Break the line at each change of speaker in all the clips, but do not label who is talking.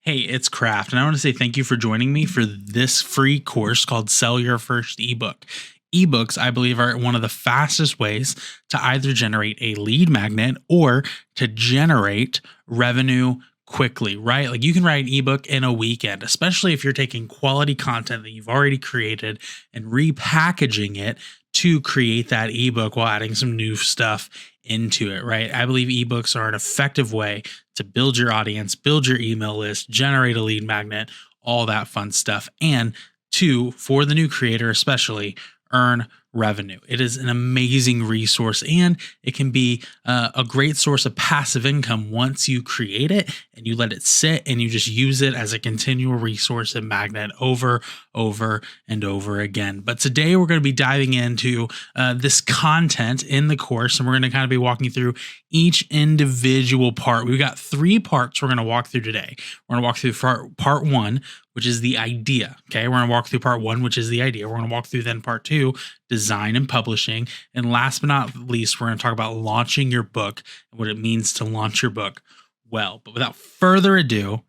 Hey, it's Craft, and I want to say thank you for joining me for this free course called Sell Your First Ebook. Ebooks, I believe, are one of the fastest ways to either generate a lead magnet or to generate revenue quickly, right? Like you can write an ebook in a weekend, especially if you're taking quality content that you've already created and repackaging it to create that ebook while adding some new stuff into it, right? I believe ebooks are an effective way to build your audience, build your email list, generate a lead magnet, all that fun stuff. And two, for the new creator, especially, earn revenue. It is an amazing resource and it can be a great source of passive income once you create it and you let it sit and you just use it as a continual resource and magnet over and over again. But today we're going to be diving into this content in the course, and we're going to kind of be walking through each individual part. We've got 3 parts we're going to walk through today. We're going to walk through part 1, which is the idea. Okay, we're going to walk through part 1, which is the idea. We're going to walk through then part 2, design and publishing. And last but not least, we're going to talk about launching your book and what it means to launch your book well. But without further ado,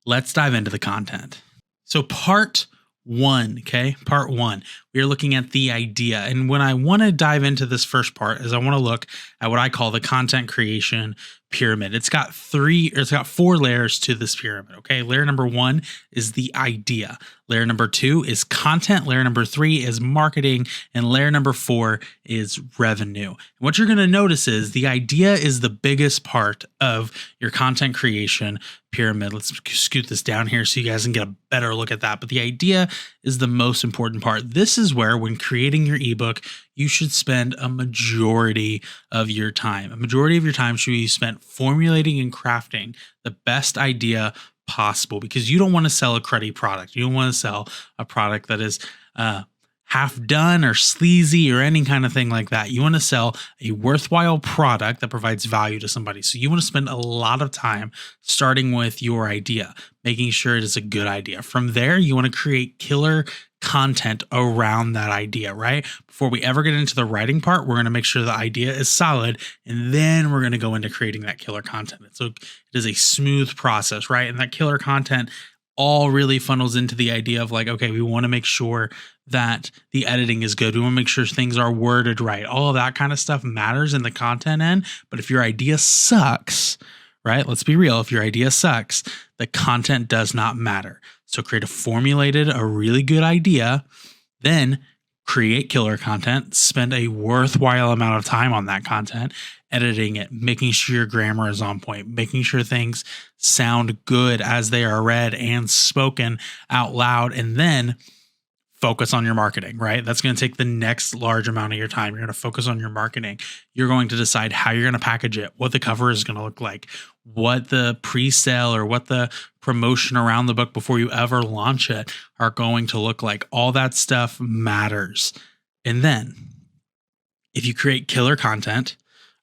let's dive into the content. So part 1, okay, part 1, we are looking at the idea. And when I want to dive into this first part is I want to look at what I call the content creation pyramid. It's got 4 layers to this pyramid. Okay. Layer number 1 is the idea. Layer number 2 is content. Layer number 3 is marketing. And layer number 4 is revenue. And what you're going to notice is the idea is the biggest part of your content creation pyramid. Let's scoot this down here so you guys can get a better look at that. But the idea is the most important part. This is where, when creating your ebook, you should spend a majority of your time. A majority of your time should be spent formulating and crafting the best idea possible, because you don't want to sell a cruddy product. You don't want to sell a product that is half done or sleazy or any kind of thing like that. You want to sell a worthwhile product that provides value to somebody. So you want to spend a lot of time starting with your idea, making sure it is a good idea. From there, you want to create killer content around that idea, right? Before we ever get into the writing part, we're going to make sure the idea is solid, and then we're going to go into creating that killer content. So it is a smooth process, right? And that killer content all really funnels into the idea of like, okay, we want to make sure that the editing is good. We want to make sure things are worded right. All of that kind of stuff matters in the content end. But if your idea sucks, right? Let's be real. If your idea sucks, the content does not matter. So create a really good idea, then create killer content, spend a worthwhile amount of time on that content, editing it, making sure your grammar is on point, making sure things sound good as they are read and spoken out loud, and then focus on your marketing, right? That's going to take the next large amount of your time. You're going to focus on your marketing. You're going to decide how you're going to package it, what the cover is going to look like, what the pre-sale or what the promotion around the book before you ever launch it are going to look like. All that stuff matters. And then if you create killer content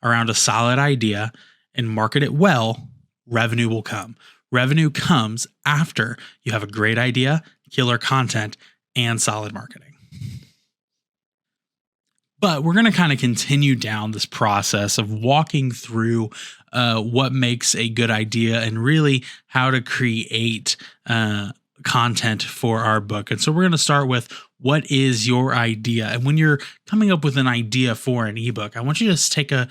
around a solid idea and market it well, revenue will come. Revenue comes after you have a great idea, killer content, and solid marketing. But we're going to kind of continue down this process of walking through what makes a good idea and really how to create content for our book. And so we're going to start with, what is your idea? And when you're coming up with an idea for an ebook, I want you to just take a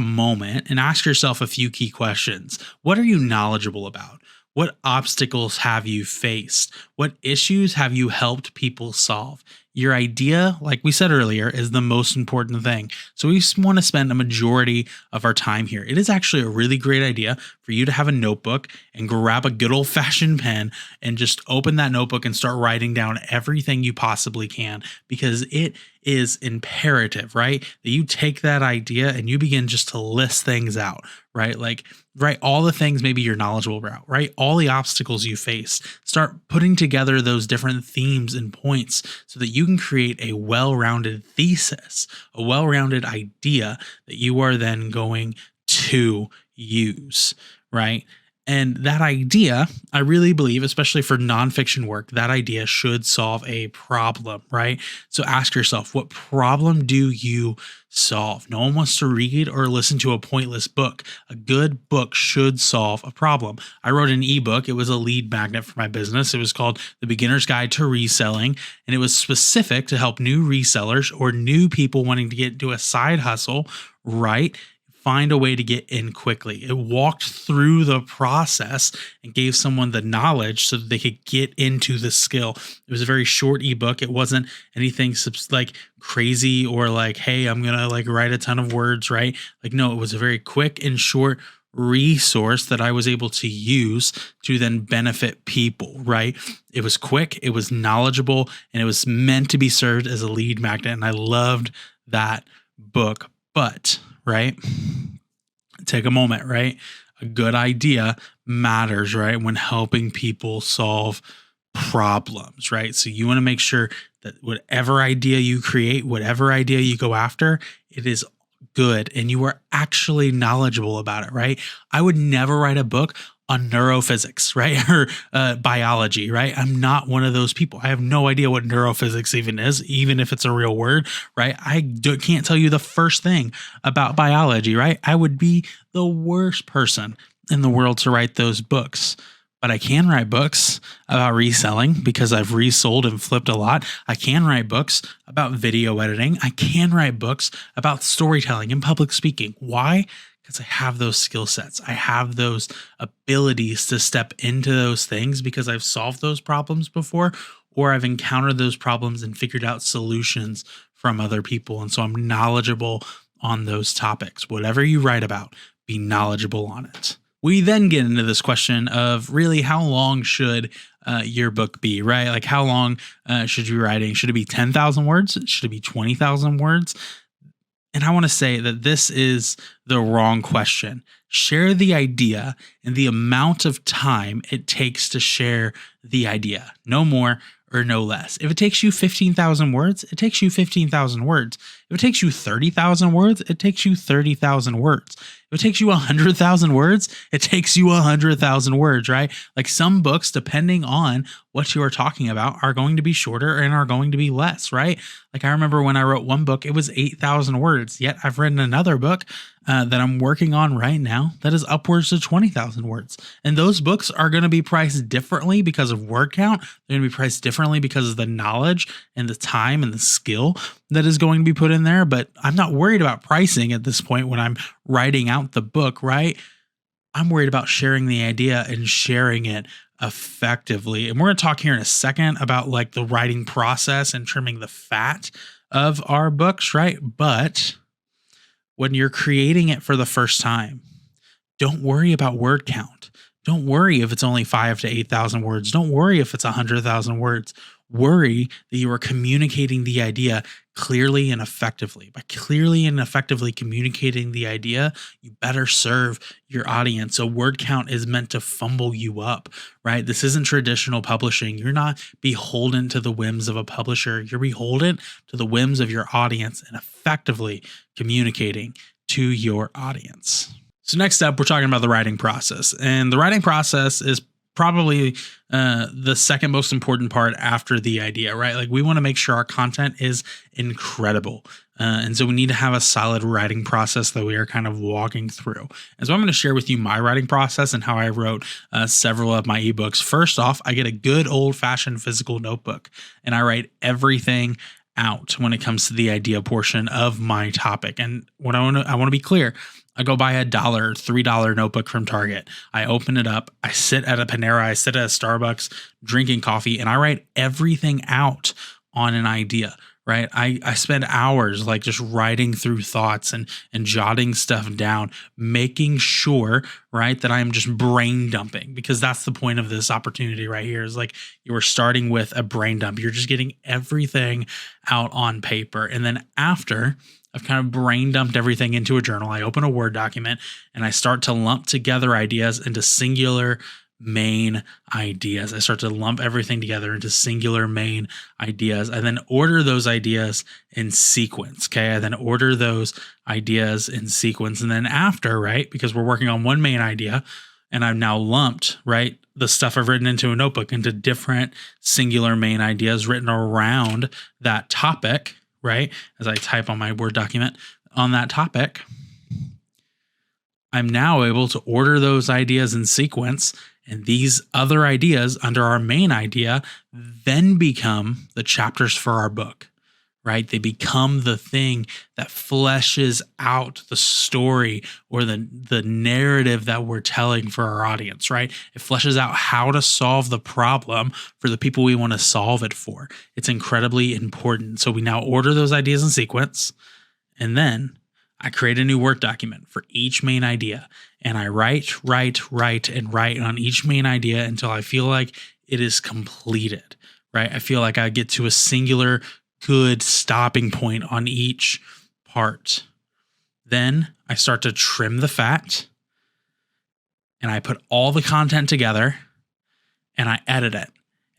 moment and ask yourself a few key questions. What are you knowledgeable about? What obstacles have you faced? What issues have you helped people solve? Your idea, like we said earlier, is the most important thing. So we want to spend a majority of our time here. It is actually a really great idea for you to have a notebook and grab a good old-fashioned pen and just open that notebook and start writing down everything you possibly can, because it is imperative, right? That you take that idea and you begin just to list things out, right? Like, write all the things maybe you're knowledgeable about, right? All the obstacles you face. Start putting together those different themes and points so that you can create a well-rounded thesis, a well-rounded idea that you are then going to use, right? And that idea, I really believe, especially for nonfiction work, that idea should solve a problem, right? So ask yourself, what problem do you solve? No one wants to read or listen to a pointless book. A good book should solve a problem. I wrote an ebook. It was a lead magnet for my business. It was called The Beginner's Guide to Reselling, and it was specific to help new resellers or new people wanting to get into a side hustle, right? Find a way to get in quickly. It walked through the process and gave someone the knowledge so that they could get into the skill. It was a very short ebook. It wasn't anything like crazy or like, hey, I'm going to like write a ton of words, right? Like, no, it was a very quick and short resource that I was able to use to then benefit people, right? It was quick, it was knowledgeable, and it was meant to be served as a lead magnet. And I loved that book. But right? Take a moment, right? A good idea matters, right? When helping people solve problems, right? So you want to make sure that whatever idea you create, whatever idea you go after, it is good and you are actually knowledgeable about it, right? I would never write a book on neurophysics, right? Or biology, right? I'm not one of those people. I have no idea what neurophysics even is, even if it's a real word, right? Can't tell you the first thing about biology, right? I would be the worst person in the world to write those books. But I can write books about reselling because I've resold and flipped a lot. I can write books about video editing. I can write books about storytelling and public speaking. Why? Because I have those skill sets. I have those abilities to step into those things because I've solved those problems before, or I've encountered those problems and figured out solutions from other people. And so I'm knowledgeable on those topics. Whatever you write about, be knowledgeable on it. We then get into this question of really how long should your book be, right? Like how long should you be writing? Should it be 10,000 words? Should it be 20,000 words? And I want to say that this is the wrong question. Share the idea and the amount of time it takes to share the idea. No more or no less. If it takes you 15,000 words, it takes you 15,000 words. If it takes you 30,000 words, it takes you 30,000 words. If it takes you 100,000 words, it takes you 100,000 words, right? Like some books, depending on what you are talking about, are going to be shorter and are going to be less, right? Like I remember when I wrote one book, it was 8,000 words, yet I've written another book that I'm working on right now that is upwards to 20,000 words. And those books are going to be priced differently because of word count. They're going to be priced differently because of the knowledge and the time and the skill that is going to be put in there. But I'm not worried about pricing at this point when I'm writing out the book, right? I'm worried about sharing the idea and sharing it effectively. And we're going to talk here in a second about like the writing process and trimming the fat of our books, right? But when you're creating it for the first time, don't worry about word count. Don't worry if it's only 5,000 to 8,000 words. Don't worry if it's 100,000 words. Worry that you are communicating the idea clearly and effectively. By clearly and effectively communicating the idea, you better serve your audience. So word count is meant to fumble you up, right? This isn't traditional publishing. You're not beholden to the whims of a publisher. You're beholden to the whims of your audience and effectively communicating to your audience. So next up, we're talking about the writing process. And the writing process is probably the second most important part after the idea, right? Like we want to make sure our content is incredible. And so we need to have a solid writing process that we are kind of walking through. And so I'm going to share with you my writing process and how I wrote several of my ebooks. First off, I get a good old fashioned physical notebook and I write everything out when it comes to the idea portion of my topic. And what I want to be clear, I go buy $1, $3 notebook from Target. I open it up. I sit at a Panera. I sit at a Starbucks drinking coffee and I write everything out on an idea, right? I spend hours like just writing through thoughts and jotting stuff down, making sure, right, that I'm just brain dumping, because that's the point of this opportunity right here is like you are starting with a brain dump. You're just getting everything out on paper. And then after I've kind of brain dumped everything into a journal, I open a Word document and I start to lump together ideas into singular main ideas. I start to lump everything together into singular main ideas. I then order those ideas in sequence. Okay. I then order those ideas in sequence. And then after, right, because we're working on one main idea, And I've now lumped, right, the stuff I've written into a notebook into different singular main ideas written around that topic, right? As I type on my Word document on that topic, I'm now able to order those ideas in sequence, and these other ideas under our main idea then become the chapters for our book, right? They become the thing that fleshes out the story or the narrative that we're telling for our audience, right? It fleshes out how to solve the problem for the people we want to solve it for. It's incredibly important. So we now order those ideas in sequence, and then I create a new Word document for each main idea, and I write on each main idea until I feel like it is completed, right? I feel like I get to a singular good stopping point on each part. Then I start to trim the fat, and I put all the content together, and I edit it.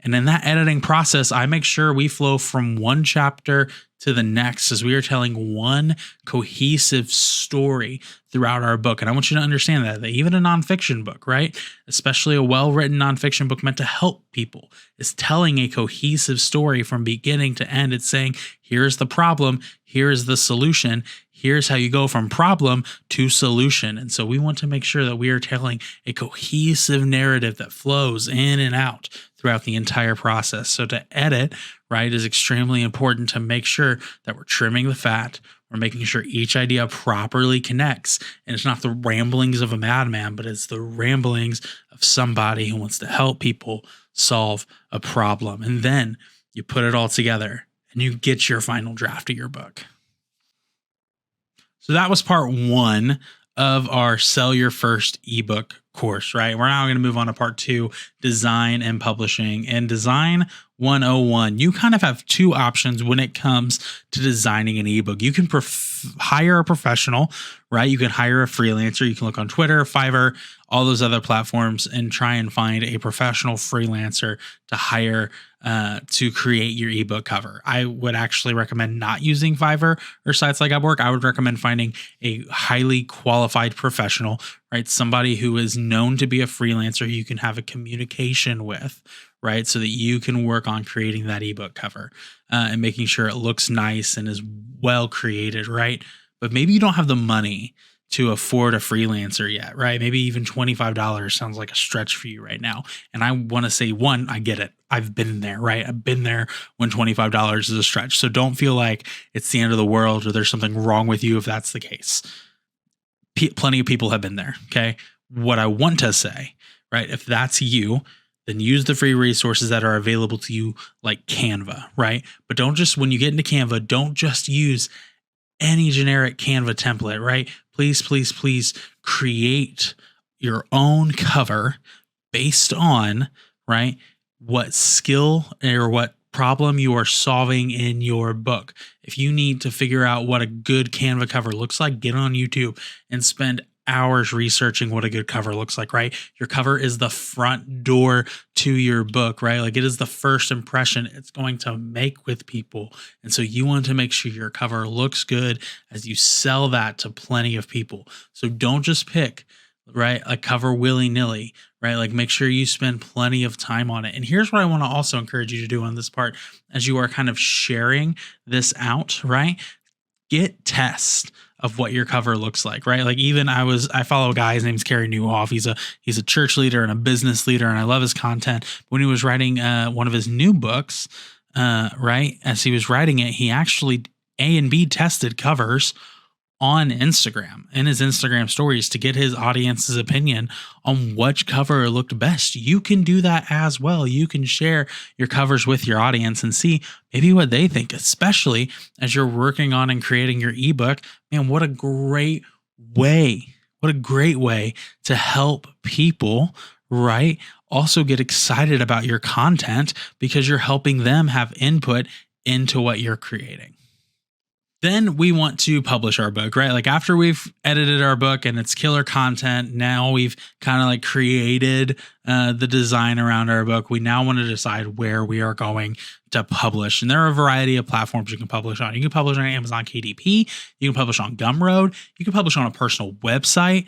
And in that editing process, I make sure we flow from one chapter to the next as we are telling one cohesive story throughout our book. And I want you to understand that even a nonfiction book, right? Especially a well-written nonfiction book meant to help people, is telling a cohesive story from beginning to end. It's saying, here's the problem, here's the solution, here's how you go from problem to solution. And so we want to make sure that we are telling a cohesive narrative that flows in and out throughout the entire process. So to edit, right, is extremely important to make sure that we're trimming the fat. We're making sure each idea properly connects. And it's not the ramblings of a madman, but it's the ramblings of somebody who wants to help people solve a problem. And then you put it all together and you get your final draft of your book. So that was part one of our Sell Your First ebook course, right? We're now going to move on to part two, design and publishing. And design 101, you kind of have two options when it comes to designing an ebook. You can hire a professional, right? You can hire a freelancer. You can look on Twitter, Fiverr, all those other platforms and try and find a professional freelancer to hire to create your ebook cover. I would actually recommend not using Fiverr or sites like Ebook. I would recommend finding a highly qualified professional, right? Somebody who is known to be a freelancer who you can have a communication with, right? So that you can work on creating that ebook cover and making sure it looks nice and is well created, right? But maybe you don't have the money to afford a freelancer yet, right? Maybe even $25 sounds like a stretch for you right now. And I want to say, one, I get it. I've been there, right? I've been there when $25 is a stretch. So don't feel like it's the end of the world or there's something wrong with you if that's the case. Plenty of people have been there, okay? What I want to say, right, if that's you, then use the free resources that are available to you like Canva, right? But don't just, when you get into Canva, don't just use any generic Canva template, right? Please, please, please create your own cover based on, right, what skill or what problem you are solving in your book. If you need to figure out what a good Canva cover looks like, get on YouTube and spend hours researching what a good cover looks like, right? Your cover is the front door to your book, right? Like it is the first impression it's going to make with people. And so you want to make sure your cover looks good as you sell that to plenty of people. So don't just pick, right, a cover willy-nilly, right? Like make sure you spend plenty of time on it. And here's what I want to also encourage you to do on this part as you are kind of sharing this out, right? Get tests of what your cover looks like, right? Like even I follow a guy, his name's Carey Nieuwhof. He's a church leader and a business leader, and I love his content. When he was writing one of his new books, right, as he was writing it, he actually A and B tested covers on Instagram in his Instagram stories to get his audience's opinion on which cover looked best. You can do that as well. You can share your covers with your audience and see maybe what they think, especially as you're working on and creating your ebook. Man, what a great way to help people, right? Also get excited about your content because you're helping them have input into what you're creating. Then we want to publish our book, right? Like after we've edited our book and it's killer content, now we've kind of like created the design around our book. We now want to decide where we are going to publish. And there are a variety of platforms you can publish on. You can publish on Amazon KDP. You can publish on Gumroad. You can publish on a personal website.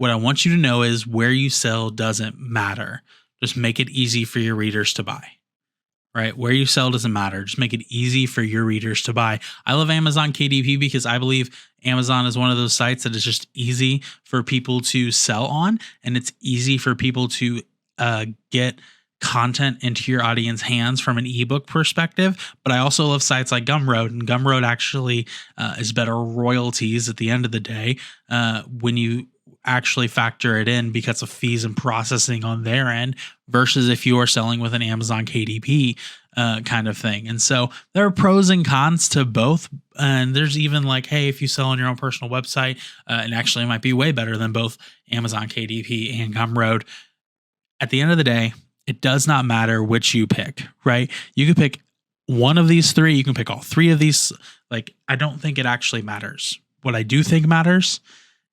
What I want you to know is where you sell doesn't matter. Just make it easy for your readers to buy. Right? Where you sell doesn't matter. Just make it easy for your readers to buy. I love Amazon KDP because I believe Amazon is one of those sites that is just easy for people to sell on, and it's easy for people to get content into your audience hands from an ebook perspective. But I also love sites like Gumroad, and Gumroad actually is better royalties at the end of the day when you actually factor it in because of fees and processing on their end versus if you are selling with an Amazon KDP kind of thing. And so there are pros and cons to both. And there's even like, hey, if you sell on your own personal website, and actually it might be way better than both Amazon KDP and Gumroad. At the end of the day, it does not matter which you pick, right? You can pick one of these three. You can pick all three of these. Like, I don't think it actually matters. What I do think matters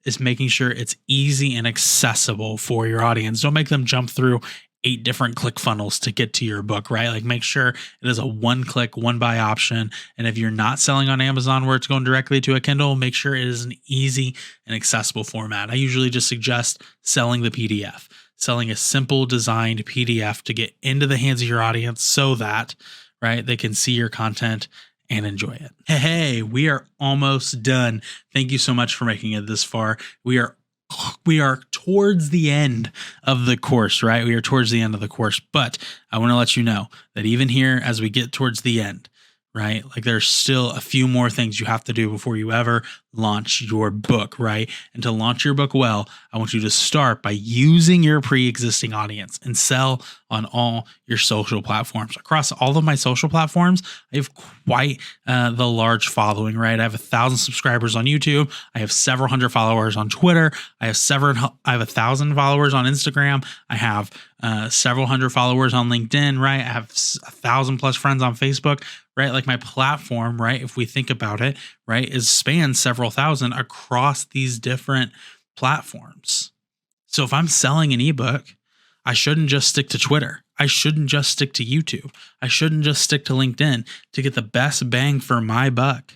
is making sure it's easy and accessible for your audience. Don't make them jump through 8 different click funnels to get to your book, right? Like, make sure it is a one-click, one-buy option. And if you're not selling on Amazon where it's going directly to a Kindle, make sure it is an easy and accessible format. I usually just suggest selling the PDF, selling a simple designed PDF to get into the hands of your audience so that, right, they can see your content and enjoy it. Hey, we are almost done. Thank you so much for making it this far. We are towards the end of the course, right? We are towards the end of the course, but I want to let you know that even here, as we get towards the end, right? Like, there's still a few more things you have to do before you ever launch your book, right? And to launch your book well, I want you to start by using your pre-existing audience and sell on all your social platforms. Across all of my social platforms, I have quite the large following, right? I have 1,000 subscribers on YouTube. I have several hundred followers on Twitter. I have 1,000 followers on Instagram. I have several hundred followers on LinkedIn, right? I have 1,000 plus friends on Facebook, right? Like, my platform, right, if we think about it, right, is spans several thousand across these different platforms. So if I'm selling an ebook, I shouldn't just stick to Twitter. I shouldn't just stick to YouTube. I shouldn't just stick to LinkedIn. To get the best bang for my buck,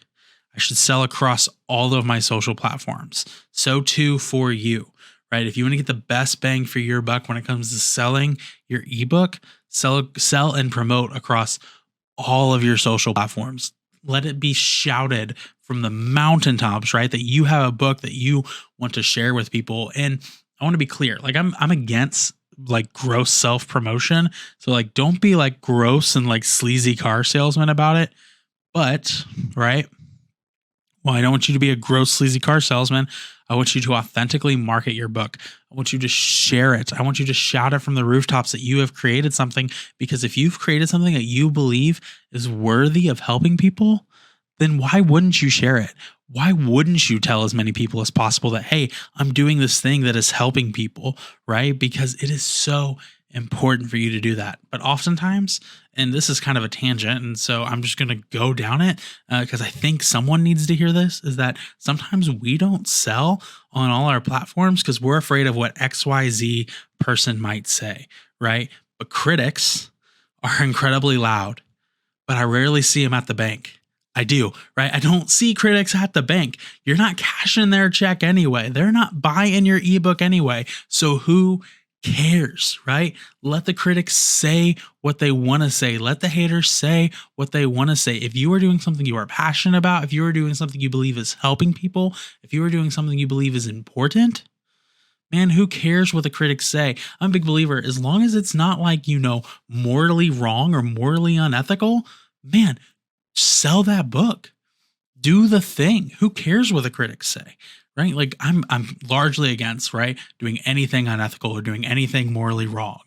I should sell across all of my social platforms. So too for you, right? If you want to get the best bang for your buck when it comes to selling your ebook, sell and promote across all of your social platforms. Let it be shouted from the mountaintops, right? That you have a book that you want to share with people. And I want to be clear, like, I'm against like gross self-promotion. So, like, don't be like gross and like sleazy car salesman about it. But, right, well, I don't want you to be a gross, sleazy car salesman. I want you to authentically market your book. I want you to share it. I want you to shout it from the rooftops that you have created something, because if you've created something that you believe is worthy of helping people, then why wouldn't you share it? Why wouldn't you tell as many people as possible that, hey, I'm doing this thing that is helping people, right? Because it is so important for you to do that. But oftentimes, and this is kind of a tangent, and so I'm just going to go down it because I think someone needs to hear this, is that sometimes we don't sell on all our platforms because we're afraid of what XYZ person might say, right? But critics are incredibly loud, but I rarely see them at the bank. I do, right? I don't see critics at the bank. You're not cashing their check anyway. They're not buying your ebook anyway. So who cares, right? Let the critics say what they want to say. Let the haters say what they want to say. If you are doing something you are passionate about, if you are doing something you believe is helping people, if you are doing something you believe is important, man, who cares what the critics say? I'm a big believer, as long as it's not like, morally wrong or morally unethical, man, sell that book. Do the thing. Who cares what the critics say? Right? Like, I'm largely against, right, doing anything unethical or doing anything morally wrong.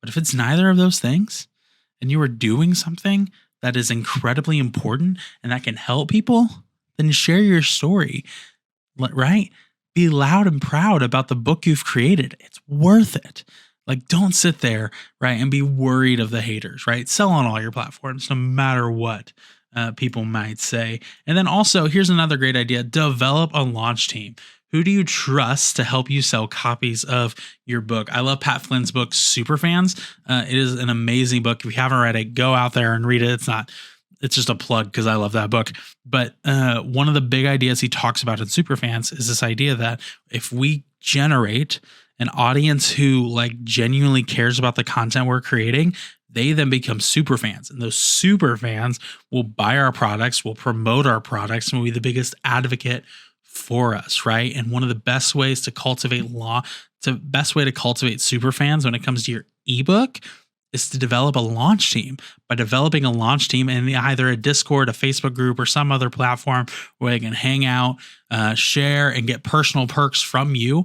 But if it's neither of those things, and you are doing something that is incredibly important and that can help people, then share your story, right? Be loud and proud about the book you've created. It's worth it. Like, don't sit there, right, and be worried of the haters, right? Sell on all your platforms, no matter what people might say. And then also, here's another great idea: develop a launch team. Who do you trust to help you sell copies of your book? I love Pat Flynn's book, Superfans. It is an amazing book. If you haven't read it, go out there and read it. It's not it's just a plug because I love that book. But one of the big ideas he talks about in Superfans is this idea that if we generate an audience who like genuinely cares about the content we're creating, they then become super fans. And those super fans will buy our products, will promote our products, and will be the biggest advocate for us, right? And one of the best ways to cultivate super fans when it comes to your ebook is to develop a launch team. By developing a launch team in either a Discord, a Facebook group, or some other platform where they can hang out, share, and get personal perks from you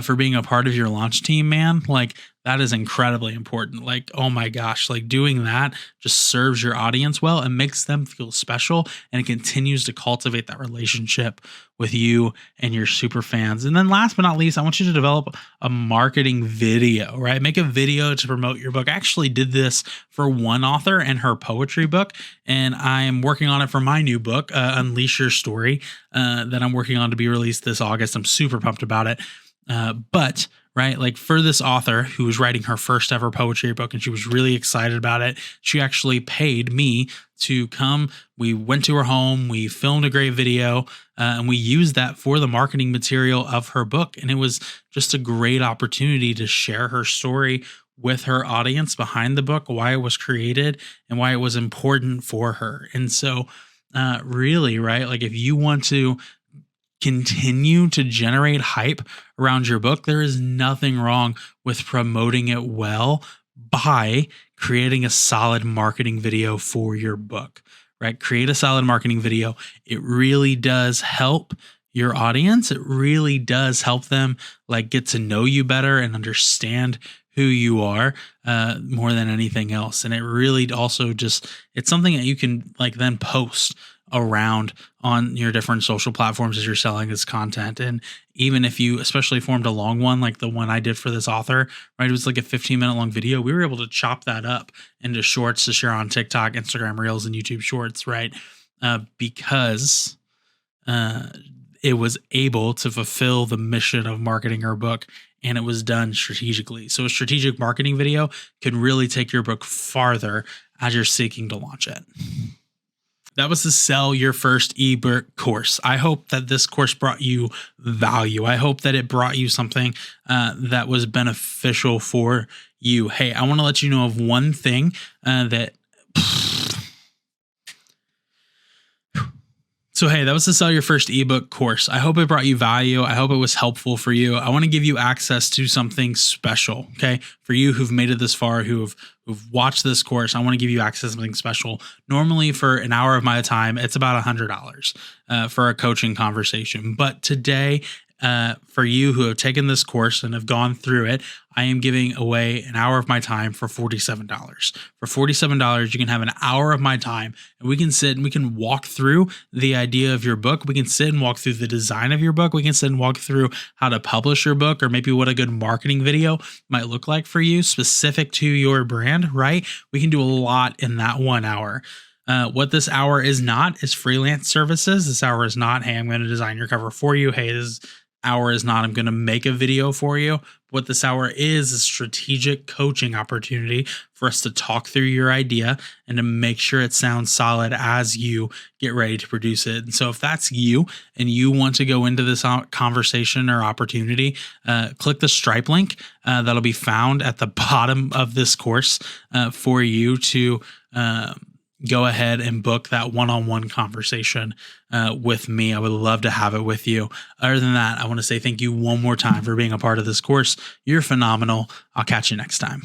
for being a part of your launch team, man, like that is incredibly important. Like, oh my gosh, like doing that just serves your audience well and makes them feel special, and it continues to cultivate that relationship with you and your super fans. And then last but not least, I want you to develop a marketing video, right? Make a video to promote your book. I actually did this for one author and her poetry book, and I am working on it for my new book, Unleash Your Story, that I'm working on to be released this August. I'm super pumped about it. But right, like for this author who was writing her first ever poetry book and she was really excited about it, she actually paid me to come. We went to her home, we filmed a great video, and we used that for the marketing material of her book. And it was just a great opportunity to share her story with her audience behind the book, why it was created and why it was important for her. And so really, right, like if you want to continue to generate hype around your book, there is nothing wrong with promoting it well by creating a solid marketing video for your book, right? Create a solid marketing video. It really does help your audience. It really does help them like get to know you better and understand who you are more than anything else. And it really also just, it's something that you can like then post around on your different social platforms as you're selling this content. And even if you especially formed a long one, like the one I did for this author, right? It was like a 15-minute long video. We were able to chop that up into shorts to share on TikTok, Instagram Reels, and YouTube Shorts, right? Because it was able to fulfill the mission of marketing her book, and it was done strategically. So a strategic marketing video can really take your book farther as you're seeking to launch it. That was the Sell Your First Ebook course. I hope that this course brought you value. I hope that it brought you something that was beneficial for you. Hey, I want to let you know of one thing So, hey, that was the Sell Your First Ebook course. I hope it brought you value. I hope it was helpful for you. I want to give you access to something special, okay? For you who've made it this far, who've watched this course, I want to give you access to something special. Normally, for an hour of my time, it's about $100 for a coaching conversation. But today, for you who have taken this course and have gone through it, I am giving away an hour of my time for $47. For $47, you can have an hour of my time, and we can sit and we can walk through the idea of your book. We can sit and walk through the design of your book. We can sit and walk through how to publish your book, or maybe what a good marketing video might look like for you specific to your brand, right? We can do a lot in that 1 hour. What this hour is not is freelance services. This hour is not, hey, I'm going to design your cover for you. Hey, this hour is not, I'm going to make a video for you. What this hour is a strategic coaching opportunity for us to talk through your idea and to make sure it sounds solid as you get ready to produce it. And so if that's you and you want to go into this conversation or opportunity, click the Stripe link that'll be found at the bottom of this course for you to go ahead and book that one-on-one conversation with me. I would love to have it with you. Other than that, I want to say thank you one more time for being a part of this course. You're phenomenal. I'll catch you next time.